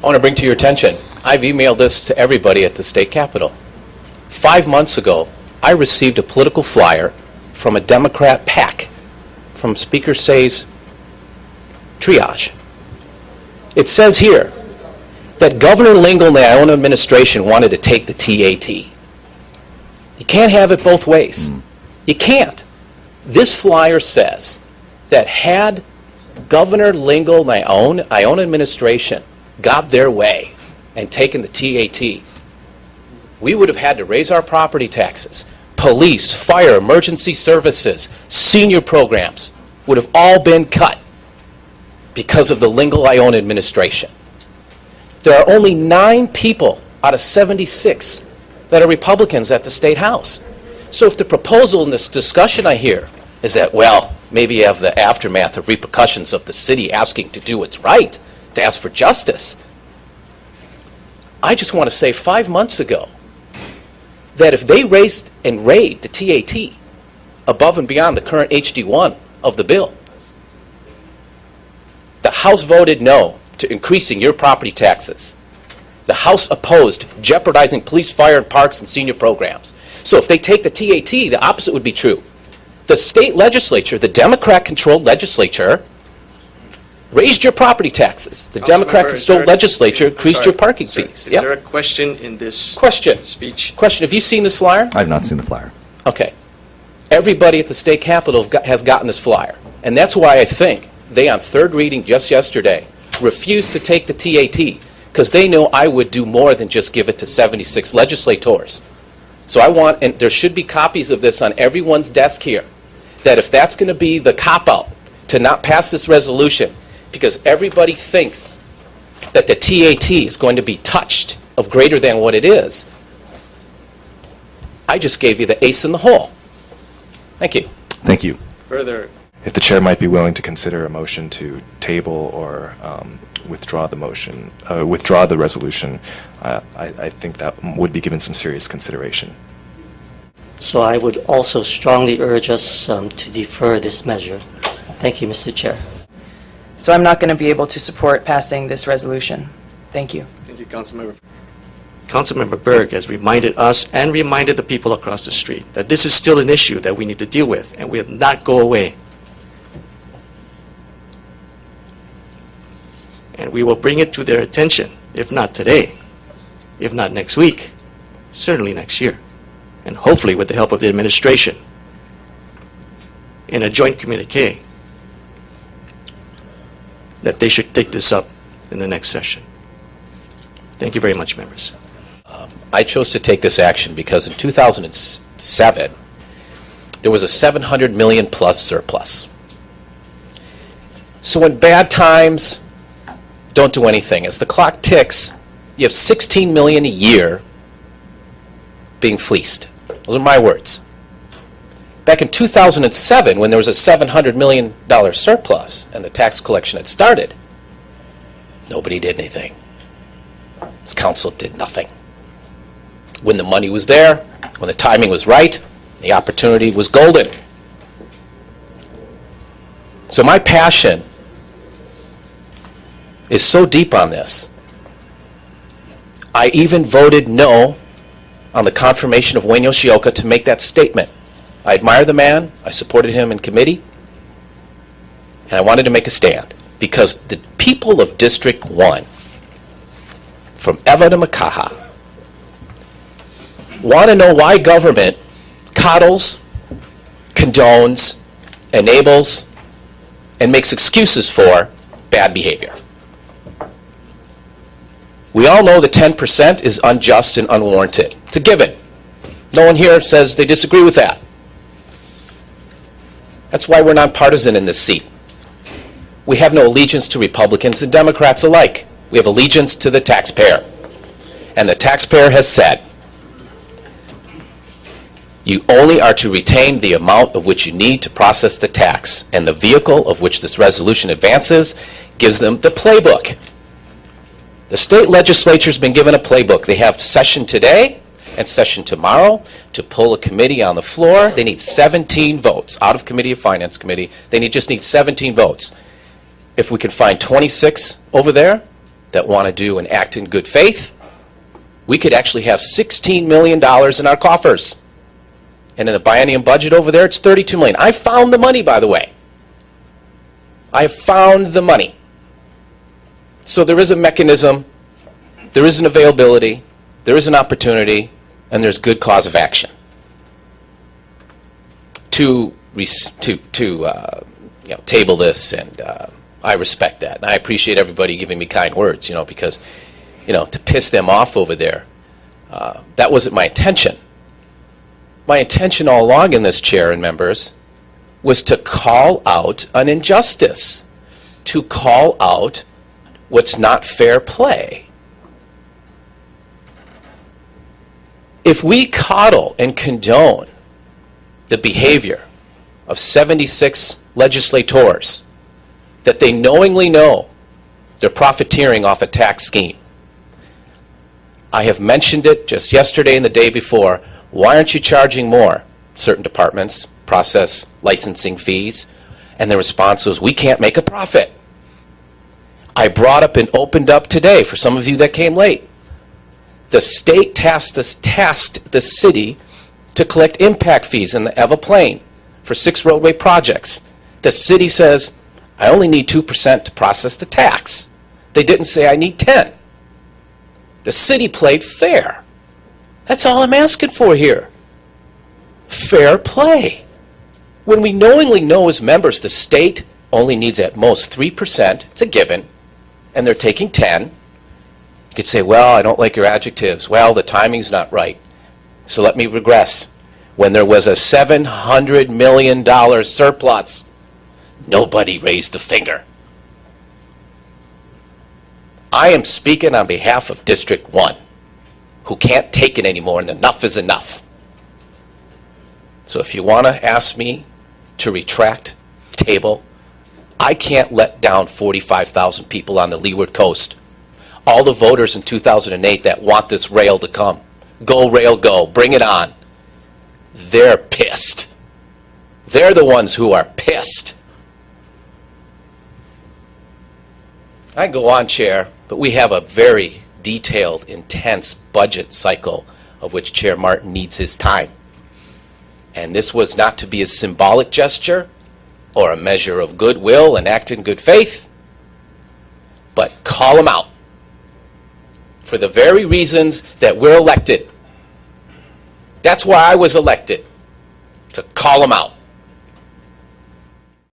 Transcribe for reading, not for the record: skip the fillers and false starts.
I want to bring to your attention, I've emailed this to everybody at the state capitol. 5 months ago, I received a political flyer from a Democrat PAC from Speaker Say's triage. It says here that Governor Lingle and the Iona administration wanted to take the TAT. You can't have it both ways. You can't. This flyer says that had Governor Lingle and the Iona administration got their way and taken the TAT, we would have had to raise our property taxes. Police, fire, emergency services, senior programs would have all been cut because of the Lingle-Iona administration. There are only 9 people out of 76 that are Republicans at the State House. So if the proposal in this discussion I hear is that, well, maybe you have the aftermath of repercussions of the city asking to do what's right, to ask for justice, I just want to say 5 months ago that if they raised and raid the TAT above and beyond the current HD1 of the bill, the House voted no to increasing your property taxes. The House opposed jeopardizing police, fire, and parks and senior programs. So if they take the TAT, the opposite would be true. The state legislature, the Democrat-controlled legislature, raised your property taxes. The Democrat-controlled legislature increased your parking fees. Is there a question in this speech? Question. Have you seen this flyer? I have not seen the flyer. Okay. Everybody at the state capitol has gotten this flyer. And that's why I think they, on third reading just yesterday, refused to take the TAT because they knew I would do more than just give it to 76 legislators. So I want, and there should be copies of this on everyone's desk here, that if that's going to be the cop-out to not pass this resolution, because everybody thinks that the TAT is going to be touched of greater than what it is, I just gave you the ace in the hole. Thank you. Thank you. Further. If the chair might be willing to consider a motion to table or withdraw the motion, withdraw the resolution, I think that would be given some serious consideration. So I would also strongly urge us to defer this measure. Thank you, Mr. Chair. So I'm not going to be able to support passing this resolution. Thank you. Thank you, Councilmember. Councilmember Berg has reminded us and reminded the people across the street that this is still an issue that we need to deal with, and we will not go away. And we will bring it to their attention, if not today, if not next week, certainly next year, and hopefully with the help of the administration in a joint communique that they should take this up in the next session. Thank you very much, members. I chose to take this action because in 2007, there was a $700 million plus surplus. So when bad times, don't do anything. As the clock ticks, you have $16 million a year being fleeced. Those are my words. Back in 2007, when there was a $700 million surplus and the tax collection had started, nobody did anything. This council did nothing. When the money was there, when the timing was right, the opportunity was golden. So my passion is so deep on this. I even voted no on the confirmation of Wayne Yoshioka to make that statement. I admire the man, I supported him in committee, and I wanted to make a stand because the people of District 1, from Eva to Makaha, want to know why government coddles, condones, enables, and makes excuses for bad behavior. We all know the 10% is unjust and unwarranted. It's a given. No one here says they disagree with that. That's why we're nonpartisan in this seat. We have no allegiance to Republicans and Democrats alike. We have allegiance to the taxpayer. And the taxpayer has said, you only are to retain the amount of which you need to process the tax, and the vehicle of which this resolution advances gives them the playbook. The state legislature's been given a playbook. They have session today and session tomorrow to pull a committee on the floor. They need 17 votes out of committee of finance committee. They just need 17 votes. If we can find 26 over there, that want to do and act in good faith, we could actually have $16 million in our coffers. And in the biennium budget over there, it's $32 million. I found the money, by the way. I found the money. So there is a mechanism, there is an availability, there is an opportunity, and there's good cause of action to table this, and I respect that. And I appreciate everybody giving me kind words, because, to piss them off over there, that wasn't my intention. My intention all along in this, Chair and members, was to call out an injustice, to call out what's not fair play. If we coddle and condone the behavior of 76 legislators, that they knowingly know they're profiteering off a tax scheme. I have mentioned it just yesterday and the day before. Why aren't you charging more? Certain departments process licensing fees, and the response was, we can't make a profit. I brought up and opened up today, for some of you that came late, the state tasked the city to collect impact fees in the Eva Plain for 6 roadway projects. The city says, I only need 2% to process the tax. They didn't say I need 10. The city played fair. That's all I'm asking for here. Fair play. When we knowingly know as members the state only needs at most 3%, it's a given, and they're taking 10, you could say, well, I don't like your adjectives. Well, the timing's not right. So let me regress. When there was a $700 million surplus, nobody raised a finger. I am speaking on behalf of District 1, who can't take it anymore, and enough is enough. So if you want to ask me to retract, table, I can't let down 45,000 people on the Leeward Coast. All the voters in 2008 that want this rail to come. Go, rail, go. Bring it on. They're pissed. They're the ones who are pissed. I go on, Chair, but we have a very detailed, intense budget cycle of which Chair Martin needs his time. And this was not to be a symbolic gesture or a measure of goodwill and act in good faith, but call them out for the very reasons that we're elected. That's why I was elected, to call them out.